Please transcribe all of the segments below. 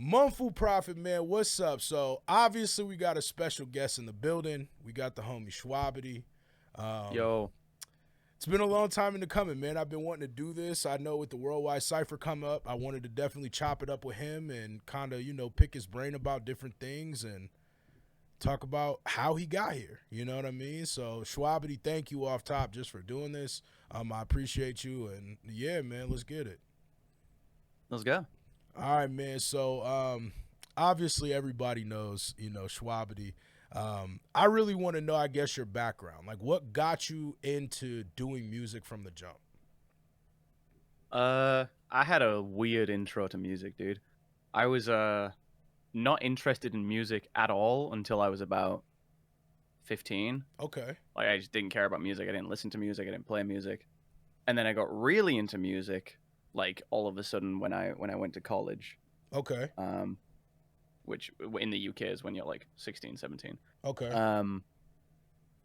MUNFU Proffitt, man, what's up? So obviously we got a special guest in the building. We got the homie Shwabadi. Um, Yo, it's been a long time in the coming, man. I've been wanting to do this. I know with the Worldwide Cypher come up, I wanted to definitely chop it up with him and kind of, pick his brain about different things and talk about how he got here. You know what I mean? So Shwabadi, thank you off top just for doing this. I appreciate you, and yeah, man, let's get it. let's go. All right, man. So obviously everybody knows, Shwabadi. I really want to know, I guess, your background. Like, what got you into doing music from the jump? I had a weird intro to music, dude. I was not interested in music at all until I was about 15. Okay. Like I just didn't care about music. I didn't listen to music. I didn't play music. And then I got really into music, like all of a sudden when I went to college. Okay. Which in the UK is when you're like 16, 17. Okay.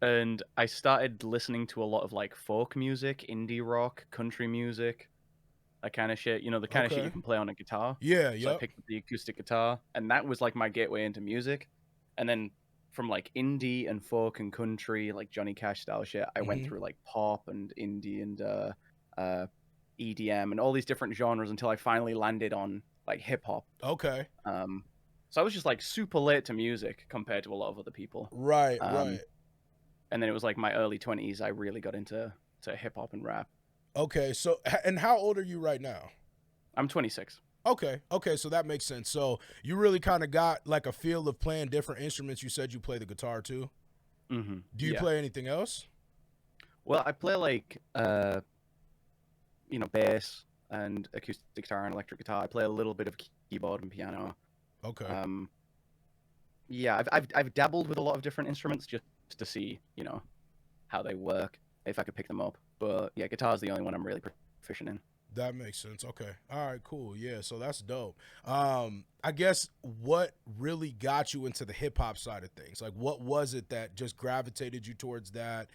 And I started listening to a lot of like folk music, indie rock, country music, that kind of shit. You know, the kind of shit you Okay. can play on a guitar. Yeah. So I Yep. picked up the acoustic guitar, and that was like my gateway into music. And then from like indie and folk and country, like Johnny Cash style shit, I went Mm-hmm. through like pop and indie and EDM and all these different genres until I finally landed on like hip hop. Okay. So I was just like super late to music compared to a lot of other people. Right. Um, Right. and then it was like my early 20s, I really got into hip hop and rap. Okay. So, and how old are you right now? I'm 26. Okay. Okay. So that makes sense. So you really kind of got like a feel of playing different instruments. You said you play the guitar too. Do you Yeah. play anything else? Well, I play like bass and acoustic guitar and electric guitar. I play a little bit of keyboard and piano. Okay. Yeah, I've dabbled with a lot of different instruments just to see, how they work, if I could pick them up. But yeah, guitar is the only one I'm really proficient in. That makes sense. Okay. All right, cool. Yeah, so that's dope. I guess what really got you into the hip hop side of things? Like what was it that just gravitated you towards that?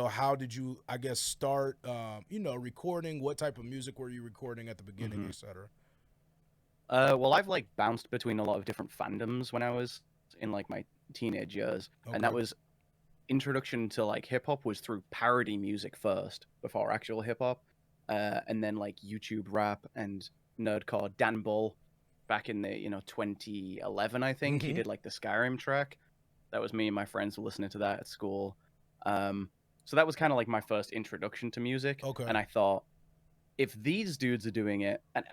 How did you, I guess, start recording? What type of music were you recording at the beginning, hmm etc.? Well, I've like bounced between a lot of different fandoms when I was in like my teenage years, and that Okay. was introduction to like hip hop was through parody music first before actual hip hop, and then like YouTube rap and Nerdcore. Dan Bull, back in the 2011, I think he Mm-hmm. did like the Skyrim track. That was me and my friends were listening to that at school. So that was kind of like my first introduction to music, Okay. and I thought if these dudes are doing it, and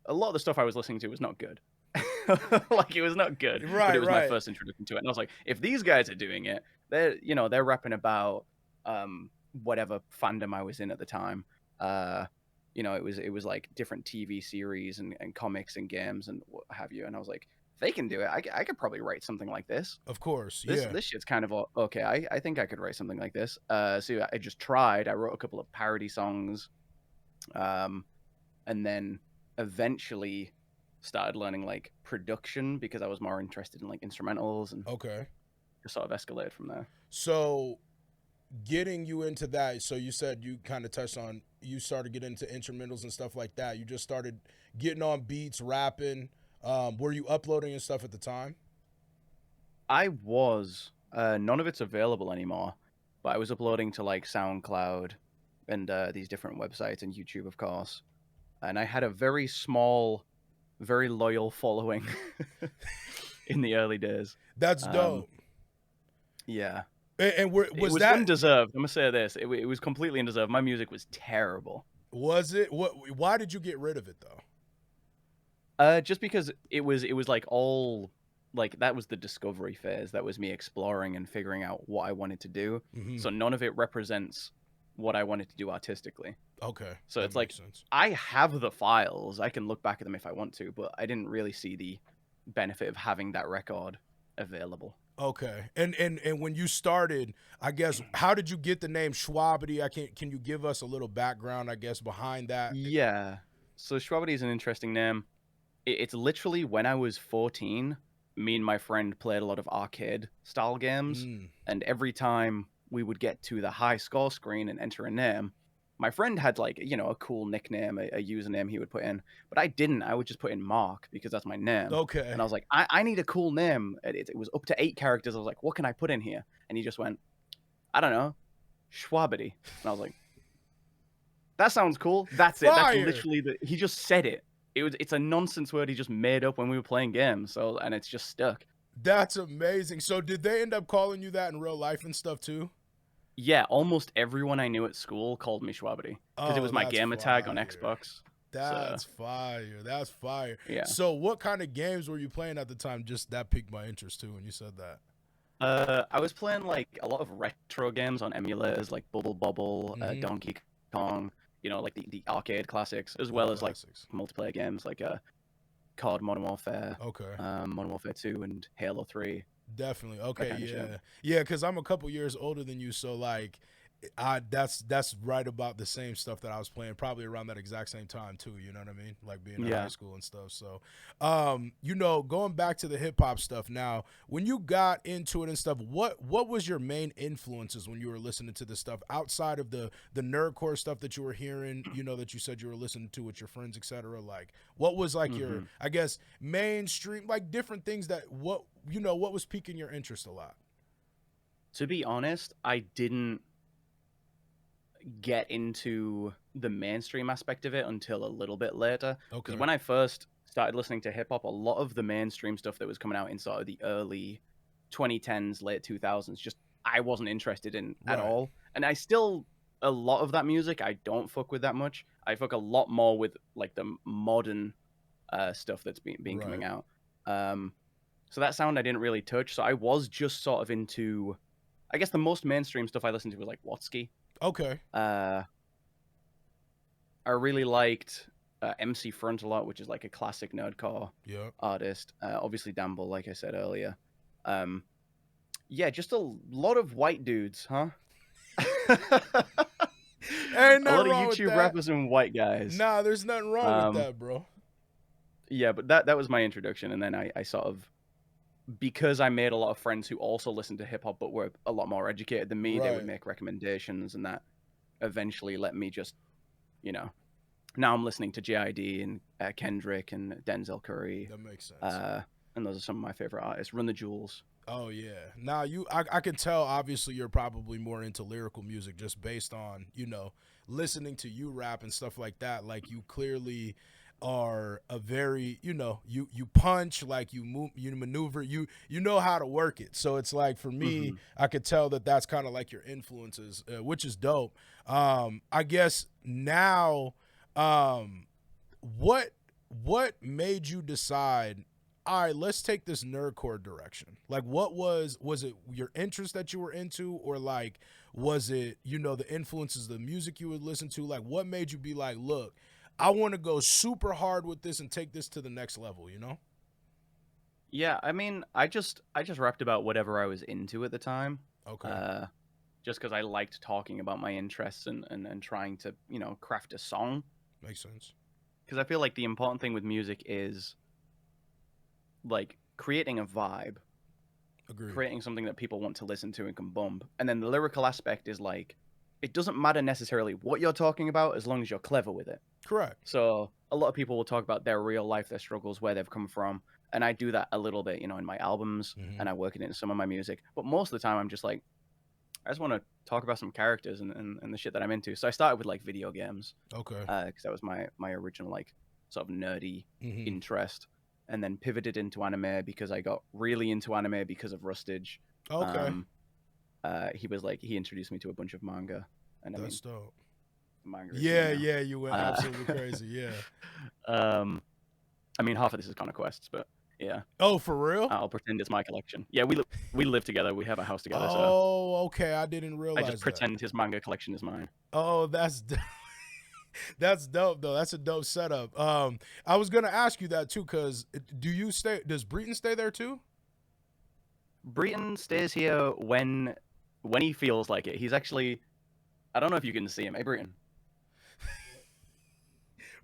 a lot of the stuff I was listening to was not good. Like it was not good, but it Right, was my right. first introduction to it. And I was like, if these guys are doing it, they're rapping about whatever fandom I was in at the time. It was like different TV series and comics and games and what have you. And I was like, if they can do it, I could probably write something like this. Of course. This Yeah. this shit's kind of okay. I think I could write something like this. So I just tried. I wrote a couple of parody songs, and then eventually started learning like production because I was more interested in like instrumentals and Okay. just sort of escalated from there. So getting you into that, so you said you kind of touched on you started getting into instrumentals and stuff like that. You just started getting on beats, rapping. Were you uploading and stuff at the time? I was none of it's available anymore, but I was uploading to like SoundCloud and these different websites and YouTube, of course. And I had a very small, very loyal following in the early days. That's Um, dope. yeah, And it was was that undeserved. I'm gonna say this: it was completely undeserved. My music was terrible. was it? What? Why did you get rid of it though? Just because it was like all like that was the discovery phase. That was me exploring and figuring out what I wanted to do. Hmm. So none of it represents what I wanted to do artistically. Okay, So that it's makes like sense. I have the files. I can look back at them if I want to, but I didn't really see the benefit of having that record available. Okay, and when you started, I guess, how did you get the name Shwabadi? Can you give us a little background, I guess, behind that? Yeah. So Shwabadi is an interesting name. It's literally when I was 14, me and my friend played a lot of arcade style games, Mm, and every time we would get to the high score screen and enter a name, my friend had like, you know, a cool nickname, a username he would put in, but I didn't. I would just put in Mark because that's my name. Okay. And I was like, I need a cool name. It was up to 8 characters. I was like, what can I put in here? And he just went, I don't know, Shwabadi. And I was like, that sounds cool. That's it. That's Fire. literally he just said it. It's a nonsense word he just made up when we were playing games. So, and it's just stuck. That's amazing. So did they end up calling you that in real life and stuff too? Yeah, almost everyone I knew at school called me Shwabadi because it was my gamer tag on Xbox. That's fire. That's fire. Yeah. So what kind of games were you playing at the time? Just that piqued my interest too when you said that. I was playing like a lot of retro games on emulators like Bubble Bobble, Donkey Kong, you know, like the arcade classics, as well as like multiplayer games like COD Modern Warfare, Modern Warfare 2 and Halo 3. Definitely. Okay, yeah, because I'm a couple years older than you, so like that's right about the same stuff that I was playing, probably around that exact same time too, you know what I mean, like being in high school and stuff. So you know, going back to the hip-hop stuff now, when you got into it and stuff, what was your main influences when you were listening to this stuff outside of the nerdcore stuff that you were hearing, you know, that you said you were listening to with your friends, etc.? Like what was like your, I guess, mainstream, like different things that what was piquing your interest a lot? To be honest, I didn't get into the mainstream aspect of it until a little bit later. Because when I first started listening to hip hop, a lot of the mainstream stuff that was coming out in sort of the early 2010s, late 2000s, just I wasn't interested in at all. And I still, a lot of that music I don't fuck with that much. I fuck a lot more with like the modern stuff that's been coming out. So that sound I didn't really touch. So I was just sort of into, I guess the most mainstream stuff I listened to was like Watsky. Okay. I really liked MC Front a lot, which is like a classic nerdcore artist. Obviously Damble, like I said earlier. Yeah, just a lot of white dudes, huh? Ain't a lot of wrong YouTube rappers and white guys. Nah, there's nothing wrong with that, bro. Yeah, but that was my introduction, and then I sort of, because I made a lot of friends who also listened to hip hop but were a lot more educated than me, they would make recommendations, and that eventually let me just, you know, now I'm listening to JID and Kendrick and Denzel Curry. That makes sense. And those are some of my favorite artists. Run the Jewels. Oh yeah. Now I can tell obviously you're probably more into lyrical music just based on, you know, listening to you rap and stuff like that. Like you clearly are a very, you know, you punch, like you move, you maneuver, you know how to work it. So it's like for me, I could tell that that's kind of like your influences, which is dope. I guess now, what made you decide, all right, let's take this nerdcore direction? Like what was it your interest that you were into, or like was it, you know, the influences, the music you would listen to? Like what made you be like, look, I want to go super hard with this and take this to the next level, you know? Yeah, I mean, I just rapped about whatever I was into at the time. Okay. Just because I liked talking about my interests and trying to, you know, craft a song. Makes sense. Because I feel like the important thing with music is like creating a vibe. Agreed. Creating something that people want to listen to and can bump. And then the lyrical aspect is like, it doesn't matter necessarily what you're talking about as long as you're clever with it. Correct. So a lot of people will talk about their real life, their struggles, where they've come from. And I do that a little bit, you know, in my albums, and I work it into some of my music. But most of the time I'm just like, I just want to talk about some characters and the shit that I'm into. So I started with like video games. Okay. Because that was my original like sort of nerdy interest. And then pivoted into anime because I got really into anime because of Rustage. Okay. He introduced me to a bunch of manga. And that's dope. Manga. Yeah, you went absolutely crazy. Yeah. I mean, half of this is Conquests, but yeah. Oh, for real? I'll pretend it's my collection. Yeah, we live together. We have a house together. Oh, okay. I didn't realize. I just pretend his manga collection is mine. Oh, that's that's dope though. That's a dope setup. I was gonna ask you that too, because does Breton stay there too? Breton stays here when he feels like it. He's actually, I don't know if you can see him. Hey, Breton.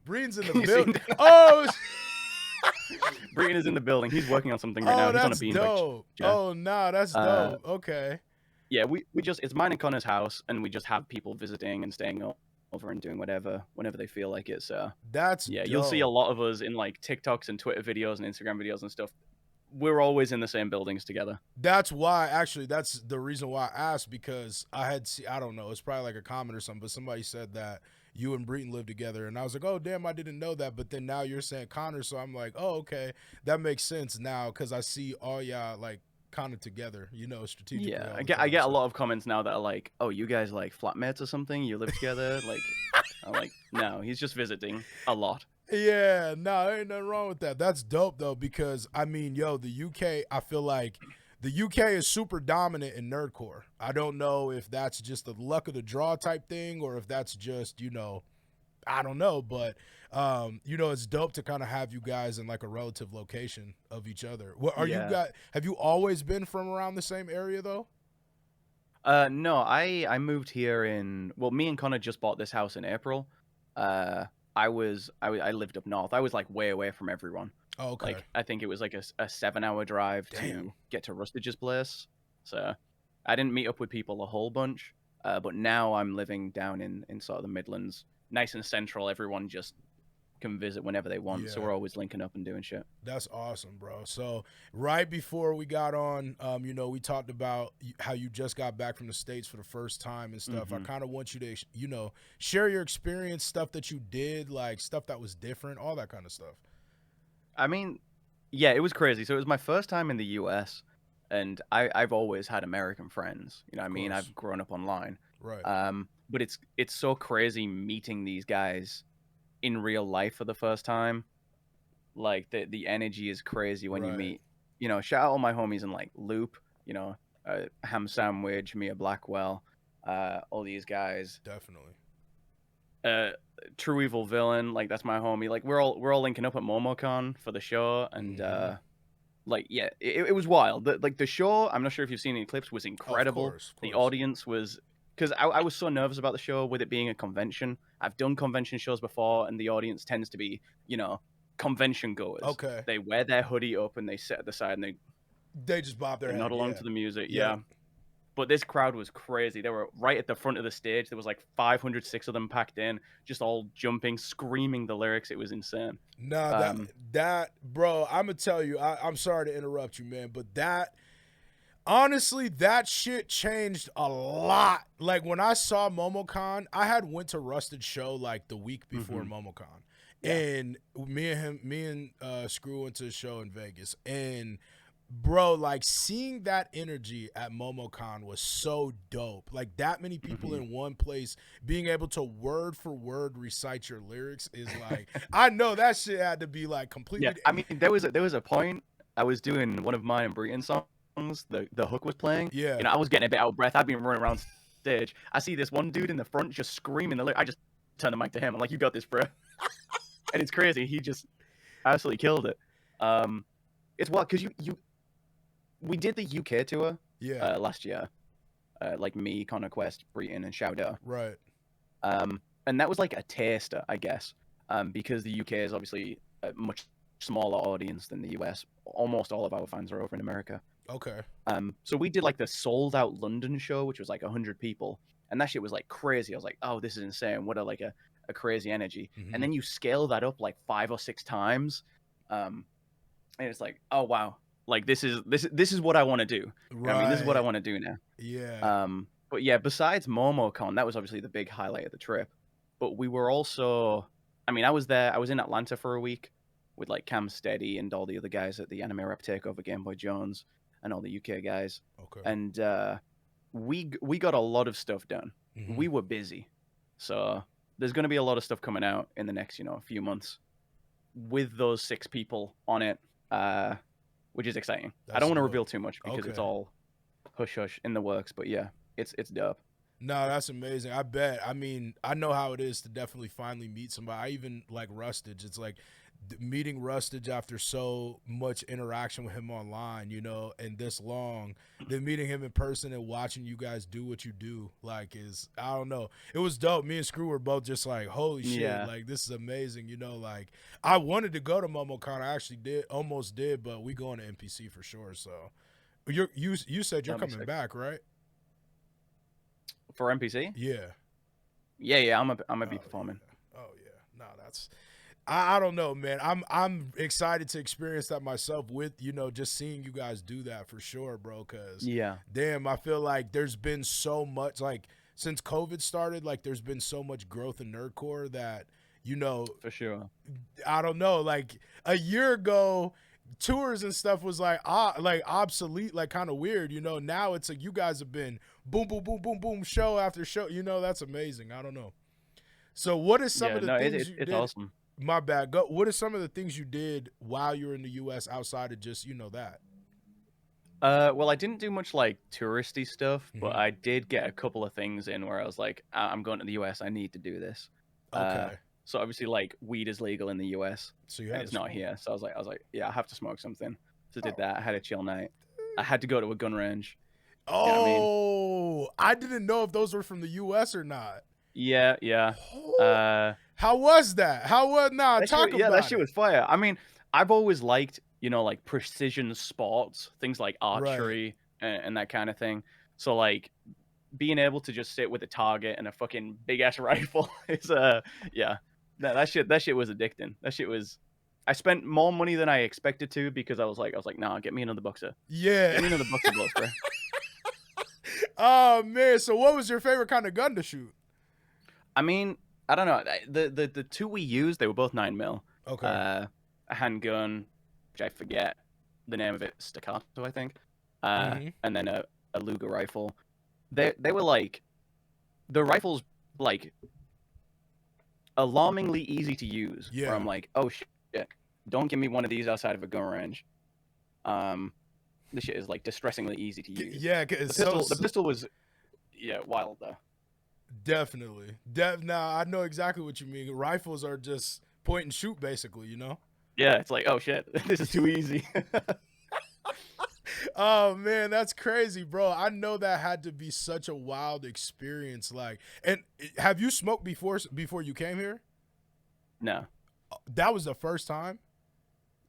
Breton's in the building. Oh, Breton is in the building. He's working on something right now. He's on a bean. Dope. Oh, no, that's dope. Okay. Yeah, we just, it's mine and Connor's house, and we just have people visiting and staying up over and doing whatever whenever they feel like it. So That's yeah, you'll see a dope. lot of us in like TikToks and Twitter videos and Instagram videos and stuff. We're always in the same buildings together. That's why, actually, that's the reason why I asked, because I don't know, it's probably like a comment or something, but somebody said that you and Breton live together, and I was like, oh damn, I didn't know that. But then now you're saying Connor, so I'm like, oh okay, that makes sense now, because I see all y'all like kind of together, strategically Yeah, all I the get I time. get a So lot of comments now that are like, "Oh, you guys like flatmates or something? You live together?" Like, I'm like, "No, he's just visiting a lot." yeah, no, ain't nothing wrong with that. That's dope though, because I mean, yo, the UK, I feel like the UK is super dominant in nerdcore. I don't know if that's just the luck of the draw type thing, or if that's just, I don't know, but it's dope to kind of have you guys in like a relative location of each other. What are you Yeah. guys? Have you always been from around the same area though? No, I moved here in well, me and Connor just bought this house in April. Uh, I lived up north. I was like way away from everyone. Oh, okay. Like I think it was like a 7 hour drive Damn. to get to Rustage's place. So I didn't meet up with people a whole bunch. But now I'm living down in sort of the Midlands, nice and central. Everyone just can visit whenever they want. So Yeah. we're always linking up and doing shit. That's awesome, bro. So right before we got on, we talked about how you just got back from the States for the first time and stuff. I Hmm. kind of want you to, share your experience, stuff that you did, like stuff that was different, all that kind of stuff. I mean, yeah, it was crazy. So it was my first time in the US, and I've always had American friends. You know what I Of mean? course. I've grown up online. Right. But it's so crazy meeting these guys in real life for the first time. Like the energy is crazy when you Right. meet. Shout out all my homies in like Loop, Ham Sandwich, Mia Blackwell, all these guys. Definitely. Uh True Evil Villain, like that's my homie. Like we're all linking up at MomoCon for the show, and Mm-hmm. like yeah, it was wild. Like the show, I'm not sure if you've seen any clips, was Oh, of incredible. course. Of The course. audience was because I was so nervous about the show with it being a convention. I've done convention shows before, and the audience tends to be convention goers. Okay. They wear their hoodie up and they sit at the side and They just bob their they head. nod along Yeah. to the music. Yep. Yeah. But this crowd was crazy. They were right at the front of the stage. There was like 506 of them packed in, just all jumping, screaming the lyrics. It was insane. Nah, Um, bro, I'm gonna tell you, I'm sorry to interrupt you, man, but honestly, that shit changed a lot. Like when I saw MomoCon, I had went to Rusted show like the week before mhm. MomoCon, Yeah. and me and Screw went to the show in Vegas, and bro, like seeing that energy at MomoCon was so dope. Like that many people Mhm. in one place being able to word for word recite your lyrics is like, I know that shit had to be like Yeah, completely. I mean, there was a point I was doing one of mine and Breton songs. The hook was playing. Yeah. I was getting a bit out of breath. I'd been running around stage. I see this one dude in the front just screaming the lyric. I just turn the mic to him. I'm like, "You got this, bro." And it's crazy. He just absolutely killed it. It's wild because we did the UK tour Yeah. last year. Like me, Connor Quest, Breton, and Shouter. Right. And that was like a taster, I guess, because the UK is obviously a much smaller audience than the US. Almost all of our fans are over in America. Okay. So we did like the sold out London show, which was like 100 people, and that shit was like crazy. I was like, oh, this is insane. What a crazy energy. And Mm-hmm. then you scale that up like 5 or 6 times, and it's like, oh wow, like this is what I want to do. I mean, this is what I Right. want to do now. Yeah. But yeah, besides MomoCon, that was obviously the big highlight of the trip. But we were also, I mean, I was there. I was in Atlanta for a week with like Cam Steady and all the other guys at the Anime Rep Takeover, Game Boy Jones, and all the UK guys. Okay. And we got a lot of stuff done. Mm-hmm. We were busy, so there's going to be a lot of stuff coming out in the next few months with those 6 people on it, which is exciting. I That's don't want to dope. reveal too much because it's Okay. all hush hush in the works. But yeah, it's dope. No, that's amazing. I bet. I mean, I know how it is to definitely finally meet somebody. I even like Rustage. It's like meeting Rustage after so much interaction with him online, and this long, then meeting him in person and watching you guys do what you do, like, is, I don't know. It was dope. Me and Screw were both just like, holy shit, Yeah. like, this is amazing, like, I wanted to go to MomoCon. I actually almost did, but we going to NPC for sure, so. You said you're That'd be coming sick. back, right? For NPC? Yeah. Yeah. I'm a be Oh performing. yeah. Oh yeah. No, that's I don't know, man. I'm excited to experience that myself with, just seeing you guys do that for sure, bro. Cause Yeah, damn, I feel like there's been so much like since COVID started, like there's been so much growth in nerdcore that, you know, for sure. I don't know, like a year ago, tours and stuff was like obsolete, like kind of weird, Now it's like you guys have been boom, boom, boom, boom, boom, show after show, that's amazing. I don't know. So what is some Yeah, of the no, things you it's did? awesome. My bad. Go. What are some of the things you did while you were in the U.S. outside of just that? Well, I didn't do much like touristy stuff, but Hmm. I did get a couple of things in where I was like, I'm going to the US. I need to do this." Uh, Okay. so obviously, like weed is legal in the US, So you and had to it's not smoke. here. So I was like, yeah, I have to smoke something. So did Oh. that. I had a chill night. I had to go to a gun range. You know what I mean? Oh, I didn't know if those were from the U.S. or not. Yeah, yeah. Oh, Uh, how was that? How was? Nah, that talk shit, yeah, that about shit it. was fire. I mean, I've always liked, like precision sports, things like Right. archery and that kind of thing. So like being able to just sit with a target and a fucking big ass rifle is yeah. That shit was addicting. That shit was I spent more money than I expected to because I was like, nah, get me another boxer. Yeah. Get me another boxer bullets, bro. Oh man. So what was your favorite kind of gun to shoot? I mean, I don't know. The two we used, they were both 9 mil. Okay. Uh a handgun, which I forget the name of it, staccato, I think. Mm-hmm. And then a Luger rifle. They were like the rifles like alarmingly easy to use. Where Yeah. I'm like, oh shit, don't give me one of these outside of a gun range. Um, this shit is like distressingly easy to use. Yeah. The It's so pistol, the pistol was wild though. definitely. Now I know exactly what you mean. Rifles are just point and shoot, basically. Yeah, it's like, oh shit, this is too easy. Oh man, that's crazy, bro. I know that had to be such a wild experience. Like, and have you smoked before you came here? No, That was the first time.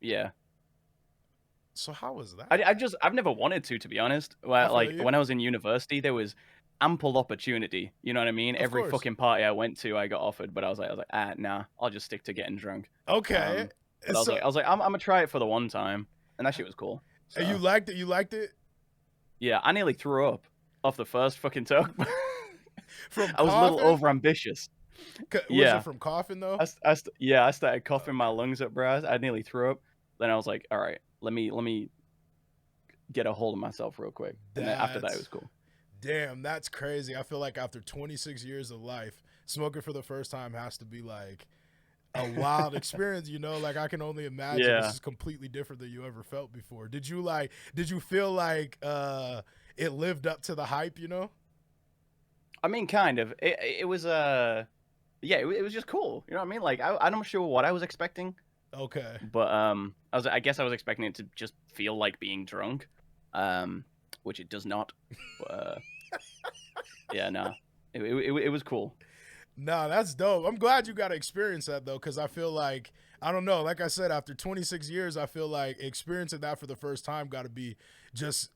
yeah, So how was that? I've never wanted to be honest. I Well, feel like you. when I was in university, there was ample opportunity. You know what I mean? Of Every course. fucking party I went to, I got offered, but I was like, nah, I'll just stick to getting drunk. Okay. But I was So like, I was like, I'm gonna try it for the one time, and that shit was cool. you So liked it. You liked it yeah, I nearly threw up off the first fucking tug. from I was a little coughing. over ambitious. Was it Yeah, from coughing though? I started coughing my Okay. lungs up, bro. I nearly threw up. Then I was like, all right, let me get a hold of myself real quick. And then after that, it That's was cool. damn. That's crazy. I feel like after 26 years of life, smoking for the first time has to be like a wild experience. Like I can only imagine this Yeah, is completely different than you ever felt before. Did you feel like it lived up to the hype? I mean, kind of. It was yeah, it was just cool. You know what I mean? Like I'm not sure what I was expecting, Okay. but I guess I was expecting it to just feel like being drunk, um, which it does not. But, yeah, no, it was cool. No, that's dope. I'm glad you got to experience that though, because I feel like I don't know. Like I said, after 26 years, I feel like experiencing that for the first time got to be just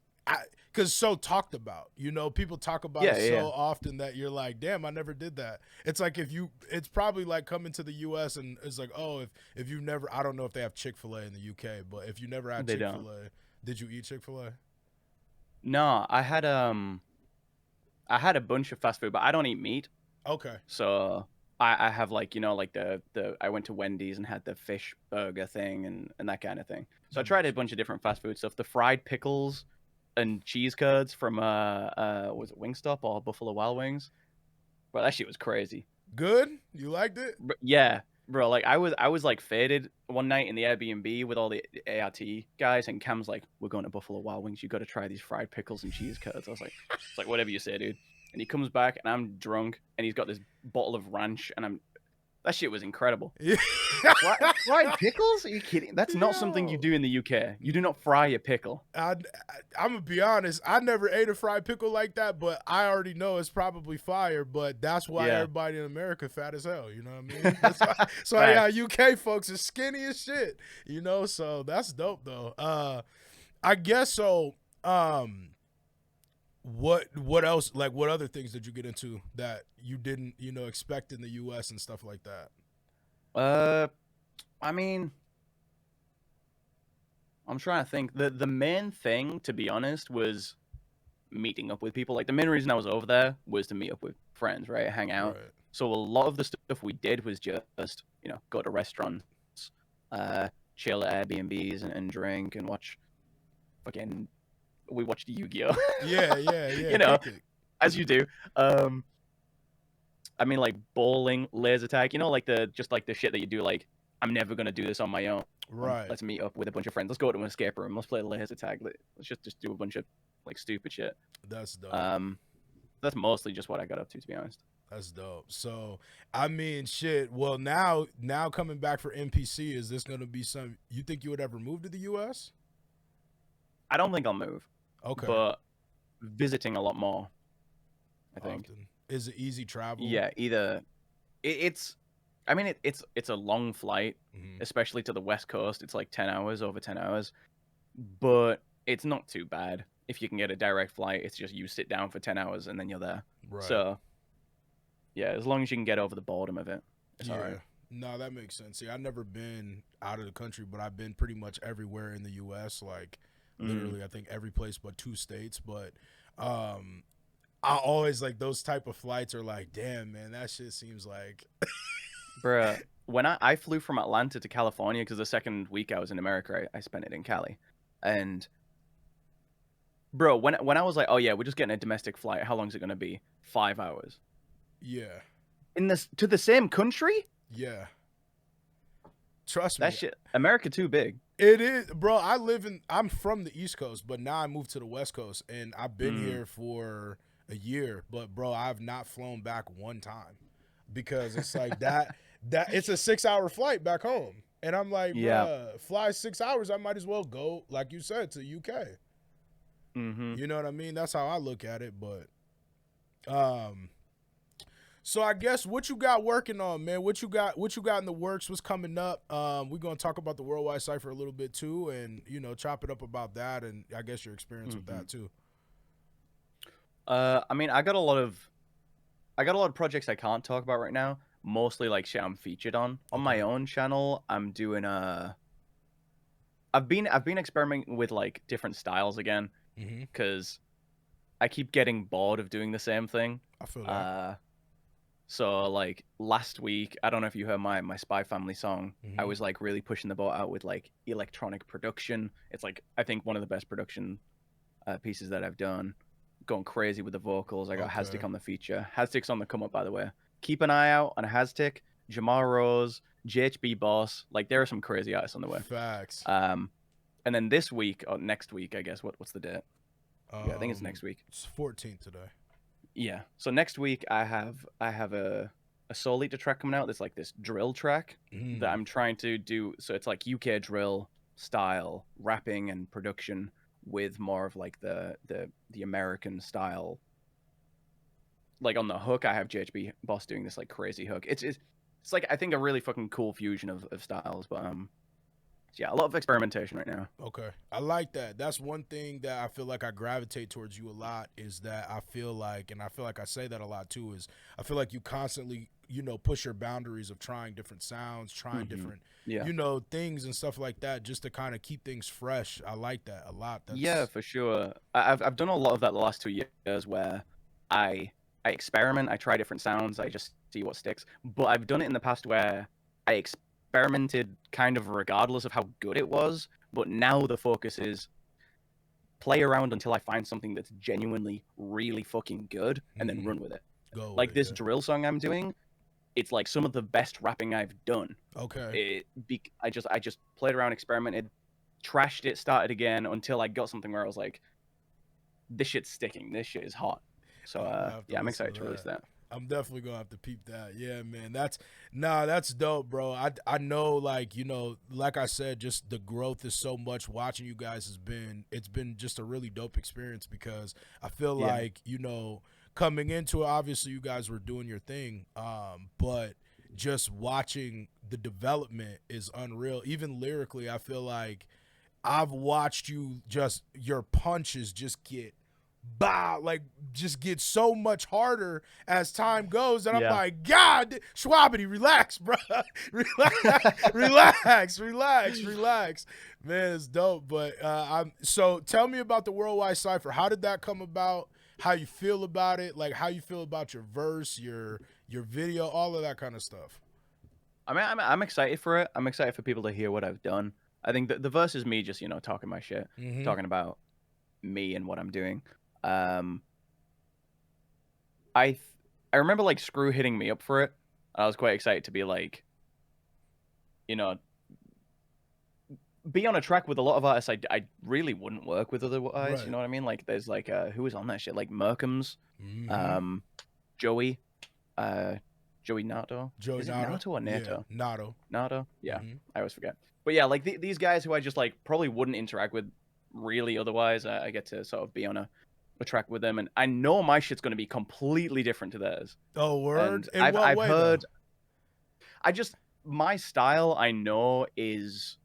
because so talked about. People talk about it Yeah, yeah, so often that you're like, damn, I never did that. It's like it's probably like coming to the U.S. and it's like, oh, if you've never, I don't know if they have Chick-fil-A in the U.K., but if you never had they don't. Chick-fil-A, did you eat Chick-fil-A? No, I had a bunch of fast food, but I don't eat meat. Okay. So I have like like the I went to Wendy's and had the fish burger thing and that kind of thing. So I That tried makes a bunch of different fast food stuff. The fried pickles and cheese curds from was it Wingstop or Buffalo Wild Wings? Bro, that shit was crazy. good. You liked it? Yeah, bro. Like I was like faded one night in the Airbnb with all the ART guys, and Cam's like, "We're going to Buffalo Wild Wings. You got to try these fried pickles and cheese curds." I was like, "It's like whatever you say, dude." And he comes back, and I'm drunk, and he's got this bottle of ranch, and that shit was incredible. Yeah. Fried pickles? Are you kidding? That's not something you Yo. do in the UK. You do not fry a pickle. I'm gonna be honest. I never ate a fried pickle like that, but I already know it's probably fire. But that's why Yeah. everybody in America fat as hell. You know what I mean? That's why Facts. UK folks is skinny as shit. So that's dope though. I guess so. what else, like what other things did you get into that you didn't, expect in the US and stuff like that? I mean, I'm trying to think. The main thing, to be honest, was meeting up with people. Like the main reason I was over there was to meet up with friends, right? Hang out. Right. So a lot of the stuff we did was just, go to restaurants, chill at Airbnbs and drink and watch fucking we watched Yu-Gi-Oh. Yeah, you know, kick it. as you do. I mean, like bowling, laser tag, like the shit that you do. Like, I'm never gonna do this on my own. Right. Let's meet up with a bunch of friends. Let's go to an escape room. Let's play laser tag. Let's just do a bunch of like stupid shit. That's dope. That's mostly just what I got up to be honest. That's dope. So, I mean, shit. Well, now coming back for NPC, is this gonna be some? You think you would ever move to the US? I don't think I'll move. Okay. But visiting a lot more, I think. Often. Is it easy travel? Yeah, either it's I mean it's a long flight, especially to the West Coast. It's like 10 hours, over 10 hours. But it's not too bad. If you can get a direct flight, it's just you sit down for 10 hours and then you're there. Right. So yeah, as long as you can get over the boredom of it, it's all right. No, that makes sense. See, I've never been out of the country, but I've been pretty much everywhere in the US, like literally I think every place but 2 states. But I always like those type of flights are like, damn man, that shit seems like Bruh, when I flew from Atlanta to California, because the second week I was in America, I spent it in Cali. And bro, when I was like, oh yeah, we're just getting a domestic flight, how long is it gonna be? 5 hours. Yeah. To the same country? Yeah. Trust me. That shit, America too big. It is, bro. I'm from the East Coast, but now I moved to the West Coast, and I've been here for a year. But bro, I've not flown back one time because it's like that it's a 6-hour flight back home, and I'm like, bruh, fly 6 hours. I might as well go, like you said, to UK. You know what I mean? That's how I look at it. But so I guess what you got working on, man? What you got in the works? What's coming up? We're gonna talk about the Worldwide Cypher a little bit too, and chop it up about that, and I guess your experience with that too. I mean, I got a lot of projects I can't talk about right now. Mostly like shit I'm featured on my own channel. I'm doing I've been experimenting with like different styles again, because I keep getting bored of doing the same thing. I feel that. So like last week, I don't know if you heard my Spy Family song. I was like really pushing the boat out with like electronic production. It's like I think one of the best production pieces that I've done. Going crazy with the vocals. I got Haztic on the feature. Haztic's on the come up, by the way. Keep an eye out on Haztic, Jamar Rose, JHB Boss. Like there are some crazy artists on the way. Facts. And then this week or next week, I guess. What's the date? Yeah, I think it's next week. It's 14th today. Yeah. So next week I have a Soul Eater track coming out. That's like this drill track that I'm trying to do. So it's like UK drill style rapping and production with more of like the American style. Like on the hook, I have JHB Boss doing this like crazy hook. It's like I think a really fucking cool fusion of styles. But yeah, a lot of experimentation right now. Okay. I like that. That's one thing that I feel like I gravitate towards you a lot, is that I feel like I say that a lot too, is I feel like you constantly, push your boundaries of trying different sounds, trying different, things and stuff like that, just to kind of keep things fresh. I like that a lot. Yeah, for sure. I've done a lot of that the last 2 years where I experiment, I try different sounds, I just see what sticks. But I've done it in the past where I experimented kind of regardless of how good it was, but now the focus is play around until I find something that's genuinely really fucking good and then run with it. Like this drill song I'm doing, it's like some of the best rapping I've done. Okay. I just played around, experimented, trashed it, started again until I got something where I was like, this shit's sticking, this shit is hot. So yeah, I'm excited to release that. I'm definitely gonna have to peep that. Yeah, man. That's dope, bro. I know, like, like I said, just the growth is so much. Watching you guys it's been just a really dope experience, because I feel like, coming into it, obviously you guys were doing your thing, but just watching the development is unreal. Even lyrically, I feel like I've watched you your punches just get bah, like just gets so much harder as time goes, and I'm Yeah. like, God, Shwabadi, relax, bro, relax. Man, it's dope. But so tell me about the Worldwide Cypher. How did that come about? How you feel about it? Like how you feel about your verse, your video, all of that kind of stuff. I mean, I'm excited for it. I'm excited for people to hear what I've done. I think the verse is me just, talking my shit, Mm-hmm. talking about me and what I'm doing. Um, I th- I remember like Screw hitting me up for it. I was quite excited to be like, you know, be on a track with a lot of artists I really wouldn't work with otherwise. You Right. know what I mean? Like, there's like who was on that shit? Like Merkham's, Mm-hmm. um, Joey, uh, Joey Nato. Joey Is it Nato. Nato or Yeah. Nato? Nato. Nato. Yeah, Mm-hmm. I always forget. But yeah, like these guys who I just like probably wouldn't interact with really otherwise. I get to sort of be on a track with them, and I know my shit's going to be completely different to theirs. Oh, word. And In I've what I've way though? heard. I just my style I know is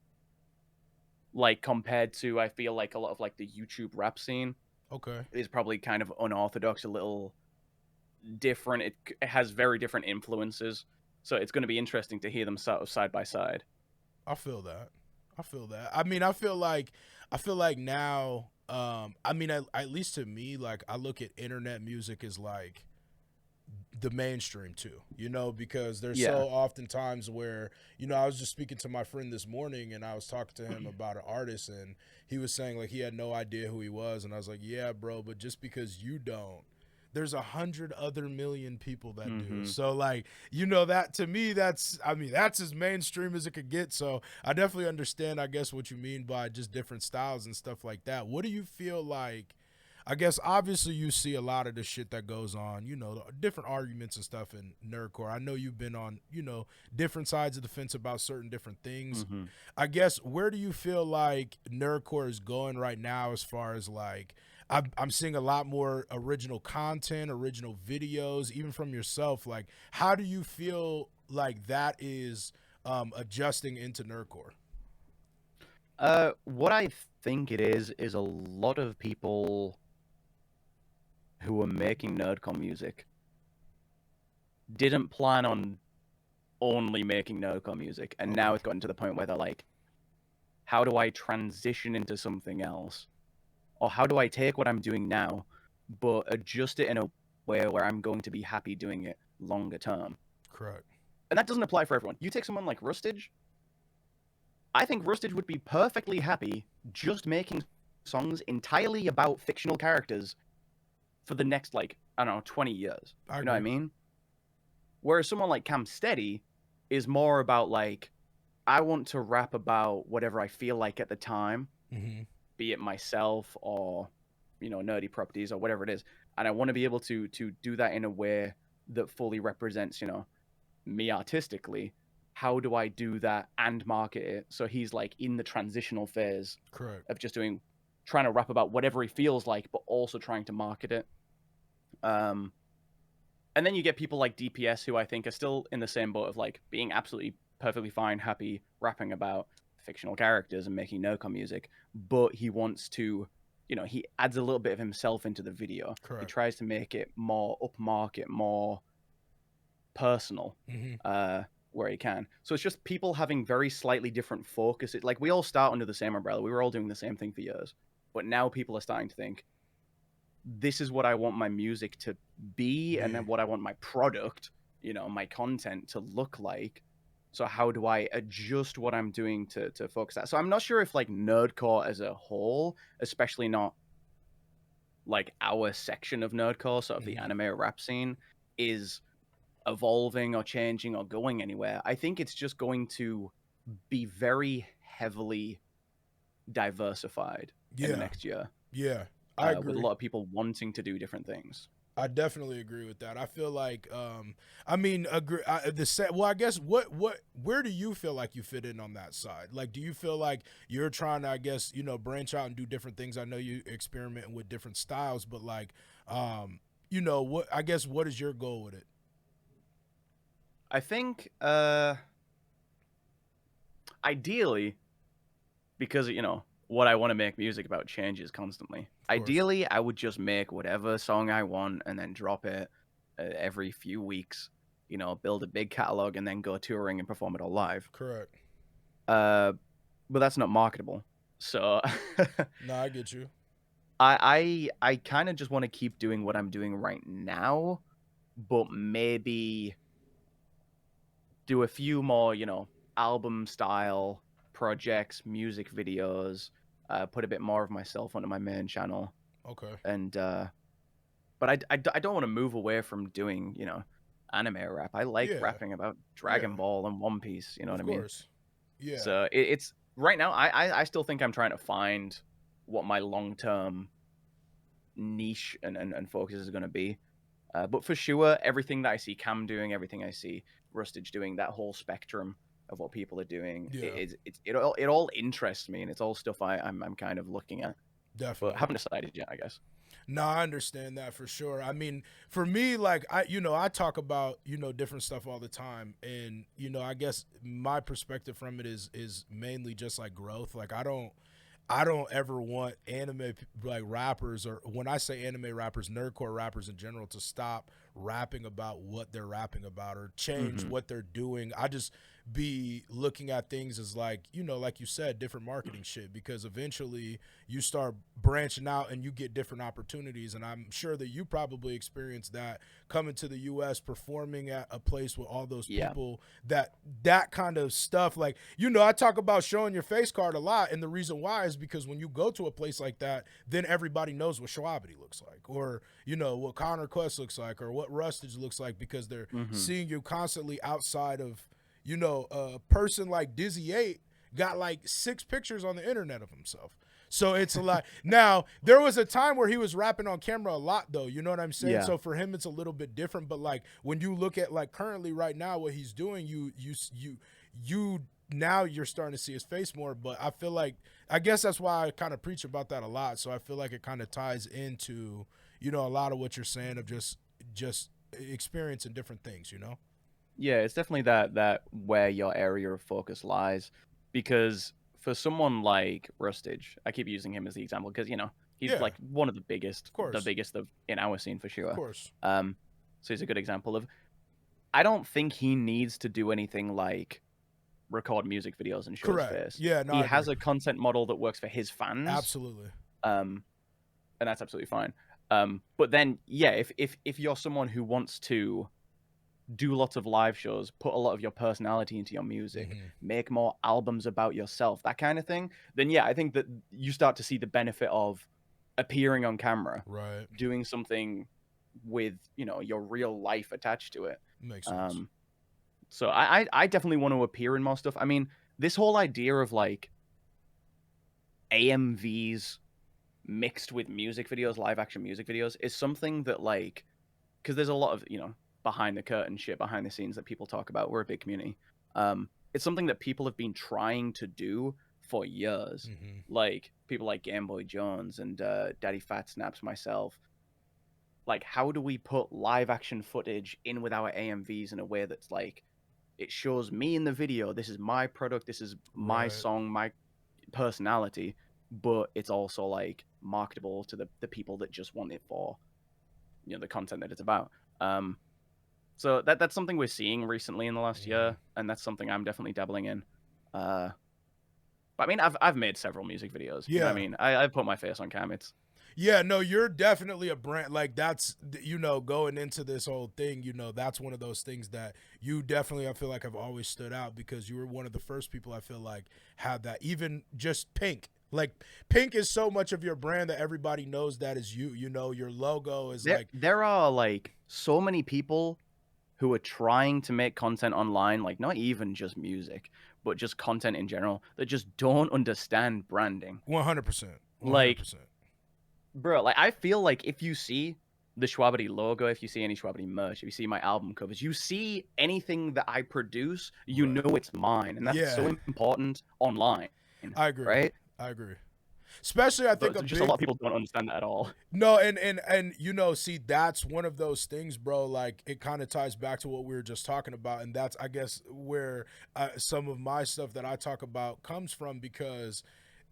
like compared to I feel like a lot of like the YouTube rap scene Okay. is probably kind of unorthodox, a little different. It has very different influences, so it's going to be interesting to hear them sort of side by side. I feel that. I feel that. I mean, I feel like now, I mean, at least to me, like I look at internet music as like the mainstream too, because there's Yeah. so often times where, I was just speaking to my friend this morning and I was talking to him about an artist and he was saying like he had no idea who he was. And I was like, yeah, bro, but just because you don't, there's 100 other million people that do. Hmm. So like, that to me, that's as mainstream as it could get. So I definitely understand, I guess, what you mean by just different styles and stuff like that. What do you feel like? I guess obviously you see a lot of the shit that goes on, different arguments and stuff in Nerdcore. I know you've been on, different sides of the fence about certain different things. Hmm. I guess where do you feel like Nerdcore is going right now as far as like I'm seeing a lot more original content, original videos, even from yourself. Like, how do you feel like that is adjusting into Nerdcore? What I think it is a lot of people who are making nerdcore music didn't plan on only making nerdcore music, and Okay. now it's gotten to the point where they're like, how do I transition into something else? Or how do I take what I'm doing now, but adjust it in a way where I'm going to be happy doing it longer term? Correct. And that doesn't apply for everyone. You take someone like Rustage, I think Rustage would be perfectly happy just making songs entirely about fictional characters for the next, like, I don't know, 20 years. I You know what I agree. mean? Whereas someone like Cam Steady is more about, like, I want to rap about whatever I feel like at the time, Mm-hmm. be it myself or, nerdy properties or whatever it is. And I want to be able to do that in a way that fully represents, me artistically. How do I do that and market it? So he's like in the transitional phase Correct. of just trying to rap about whatever he feels like, but also trying to market it. Um, and then you get people like DPS who I think are still in the same boat of like being absolutely perfectly fine, happy rapping about fictional characters and making no-com music, but he wants to, he adds a little bit of himself into the video. He Correct. tries to make it more upmarket, more personal, Mm-hmm. where he can. So it's just people having very slightly different focuses. Like we all start under the same umbrella. We were all doing the same thing for years, but now people are starting to think, this is what I want my music to be, and then what I want my product, my content to look like. So how do I adjust what I'm doing to focus that? So I'm not sure if like nerdcore as a whole, especially not like our section of nerdcore, sort of the Mm-hmm. anime or rap scene, is evolving or changing or going anywhere. I think it's just going to be very heavily diversified in the Yeah. next year, Yeah. I with a agree. lot of people wanting to do different things. I definitely agree with that. I feel like, I mean, agree. Well, I guess where do you feel like you fit in on that side? Like, do you feel like you're trying to, I guess, branch out and do different things? I know you experimenting with different styles, but like, what? I guess what is your goal with it? I think, ideally, because what I want to make music about changes constantly. Of course. Ideally, I would just make whatever song I want and then drop it every few weeks. You know, build a big catalog and then go touring and perform it all live. Correct. Uh, but that's not marketable. So No, I get you. I kind of just want to keep doing what I'm doing right now, but maybe do a few more, you know, album style projects, music videos, put a bit more of myself onto my main channel. Okay. And but I don't want to move away from doing, you know, anime rap. I like Yeah. rapping about Yeah. Dragon Ball and One Piece, you know what Of I mean? course. Yeah. So it's right now I still think I'm trying to find what my long-term niche and focus is going to be. But for sure, everything that I see Cam doing, everything I see Rustage doing, that whole spectrum of what people are doing, Yeah. it all interests me, and it's all stuff I'm kind of looking at, but Definitely. haven't decided yet, I guess. No, I understand that for sure. I mean, for me, like I talk about, different stuff all the time, and I guess my perspective from it is mainly just like growth. Like I don't ever want anime like rappers, or when I say anime rappers, nerdcore rappers in general, to stop rapping about what they're rapping about or change Hmm. what they're doing. I just be looking at things as like, like you said, different marketing shit, because eventually you start branching out and you get different opportunities. And I'm sure that you probably experienced that coming to the US, performing at a place with all those Yeah, people, that kind of stuff. Like, I talk about showing your face card a lot, and the reason why is because when you go to a place like that, then everybody knows what Shwabadi looks like, or what Connor Quest looks like, or what Rustage looks like, because they're hmm, seeing you constantly outside of, a person like Dizzy 8 got like 6 pictures on the internet of himself. So it's a lot. Now, there was a time where he was rapping on camera a lot, though. You know what I'm saying? yeah, So for him, it's a little bit different. But like when you look at like currently right now what he's doing, you now you're starting to see his face more. But I feel like, I guess that's why I kind of preach about that a lot. So I feel like it kind of ties into a lot of what you're saying of just experiencing different things. yeah. It's definitely that where your area of focus lies, because for someone like Rustage, I keep using him as the example because he's Yeah, like one of of course, the biggest of in our scene for of sure. course. Um, so he's a good example of. I don't think he needs to do anything like record music videos and show his Correct. face. Yeah, no, He I agree. has a content model that works for his fans, Absolutely. um, and that's absolutely fine. But then, yeah, if you're someone who wants to do lots of live shows, put a lot of your personality into your music, Hmm. make more albums about yourself, that kind of thing, then yeah, I think that you start to see the benefit of appearing on camera, Right. doing something with your real life attached to it. Makes sense. Um, So I definitely want to appear in more stuff. I mean, this whole idea of like AMVs mixed with music videos, live action music videos, is something that like, because there's a lot of behind the curtain shit, behind the scenes that people talk about. We're a big community. It's something that people have been trying to do for years. Hmm. Like people like Gameboy Jones and Daddy Fat Snaps, myself. Like, how do we put live action footage in with our AMVs in a way that's like it shows me in the video, this is my product, this is my Right. song, my personality, but it's also like marketable to the people that just want it for the content that it's about. So that's something we're seeing recently in the last Hmm. year, and that's something I'm definitely dabbling in. But I mean, I've made several music videos. You know what I Yeah. mean? I put my face on cam. It's Yeah, no, you're definitely a brand. Like that's going into this whole thing, that's one of those things that you definitely, I feel like, have always stood out, because you were one of the first people I feel like had that. Even just Pink. Like Pink is so much of your brand that everybody knows that is you. Your logo is like there are like so many people who are trying to make content online, like not even just music, but just content in general, that just don't understand branding. 100%. Like, 100%. bro, like I feel like if you see the Shwabadi logo, if you see any Shwabadi merch, if you see my album covers, you see anything that I produce, you Right. know it's mine, and that's Yeah, so important online, I agree. right? I agree. Especially, I think But a just a lot big of people don't understand that at all. no, and see, that's one of those things, bro. Like it kind of ties back to what we were just talking about, and that's, I guess, where some of my stuff that I talk about comes from, because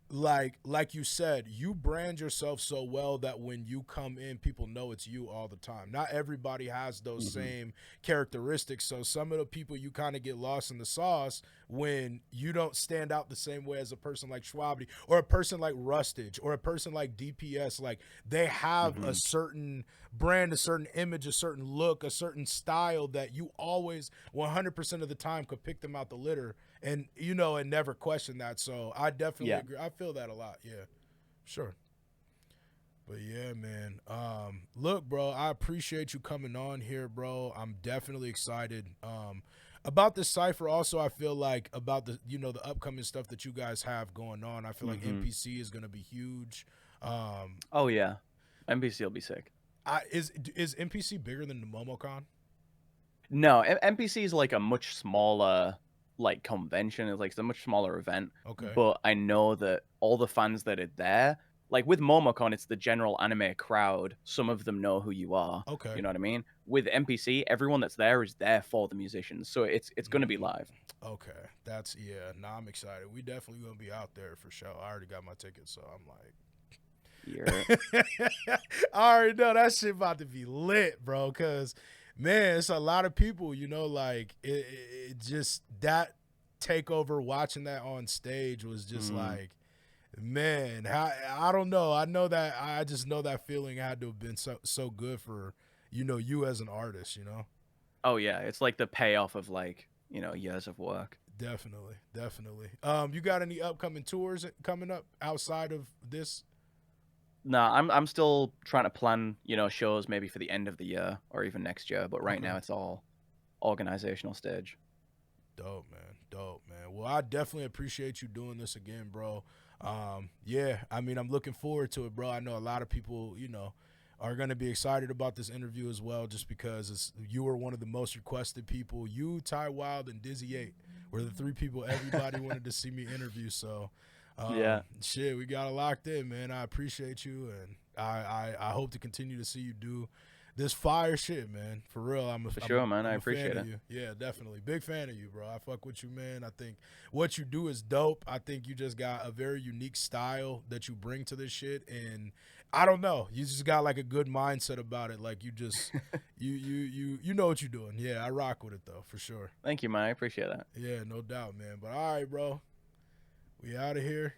like you said, you brand yourself so well that when you come in, people know it's you all the time. Not everybody has those Hmm. same characteristics. So some of the people, you kind of get lost in the sauce when you don't stand out the same way as a person like Shwabadi or a person like Rustage or a person like DPS. Like they have a Hmm. certain brand, a certain image, a certain look, a certain style that you always 100% of the time could pick them out the litter and and never question that. So I definitely Yeah. agree. I feel that a lot. Yeah, sure. But yeah, man. Look, bro, I appreciate you coming on here, bro. I'm definitely excited. About this cipher. Also, I feel like about the upcoming stuff that you guys have going on. I feel like Hmm. NPC is gonna be huge. Um, Oh yeah, NPC will be sick. is NPC bigger than the MomoCon? No, NPC is like a much smaller like convention. It's a much smaller event. Okay. But I know that all the fans that are there, like with MomoCon, it's the general anime crowd. Some of them know who you are. Okay. You know what I mean? With NPC, everyone that's there is there for the musicians. So it's going to be Mm, live. okay. That's yeah. Nah, I'm excited. We definitely gonna be out there for sure. I already got my ticket, so I'm like. Yeah. I already know that shit about to be lit, bro. Cause man, it's a lot of people, like it just that takeover watching that on stage was just Mm. like, man, I don't know. I know that I just know that feeling had to have been so good for, you as an artist. Oh yeah, it's like the payoff of like years of work. Definitely, definitely. You got any upcoming tours coming up outside of this? No, I'm still trying to plan, shows maybe for the end of the year or even next year, but right Okay. now it's all organizational stage. Dope, man. Dope, man. Well, I definitely appreciate you doing this again, bro. Yeah, I mean, I'm looking forward to it, bro. I know a lot of people, are going to be excited about this interview as well, just because you were one of the most requested people. You, Ty Wild, and Dizzy 8 were the three people everybody wanted to see me interview. So, Yeah, shit, we got it locked in, man. I appreciate you, and I hope to continue to see you do this fire shit, man. For real, for sure, man. I I'm a fan appreciate of it. you. Yeah, definitely, big fan of you, bro. I fuck with you, man. I think what you do is dope. I think you just got a very unique style that you bring to this shit, and I don't know, you just got like a good mindset about it. Like you just you know what you're doing. Yeah, I rock with it though, for sure. Thank you, man. I appreciate that. Yeah, no doubt, man. But all right, bro, we out of here.